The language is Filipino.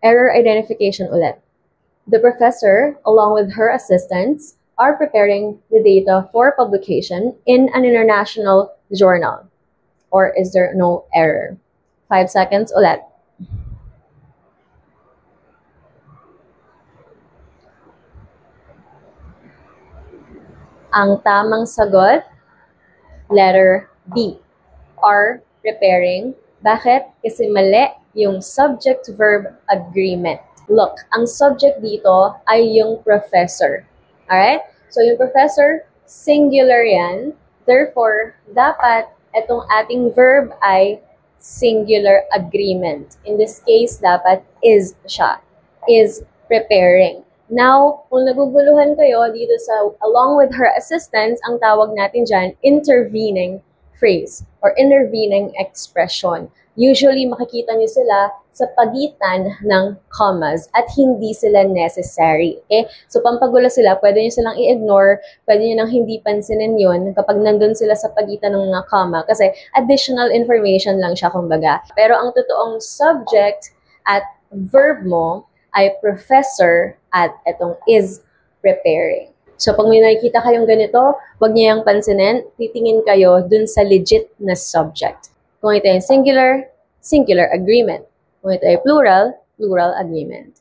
Error identification ulit. The professor, along with her assistants, are preparing the data for publication in an international journal. Or is there no error? 5 seconds ulit. Ang tamang sagot, letter B, are preparing. Bakit? Kasi mali yung subject-verb agreement. Look, ang subject dito ay yung professor. Alright? So, yung professor, singular yan. Therefore, dapat itong ating verb ay singular agreement. In this case, dapat is siya. Is preparing. Now, kung naguguluhan kayo dito sa along with her assistants, ang tawag natin dyan, intervening phrase or intervening expression. Usually, makikita nyo sila sa pagitan ng commas at hindi sila necessary. Okay? So, pampagulo sila, pwede nyo silang i-ignore, pwede nyo nang hindi pansinin yun kapag nandun sila sa pagitan ng mga comma kasi additional information lang siya, kumbaga. Pero ang totoong subject at verb mo ay professor at itong is preparing. So, pag may nakikita kayong ganito, huwag niyo yung pansinin, titingin kayo dun sa legit na subject. Kung ito ay singular, singular agreement. Kung ito ay plural, plural agreement.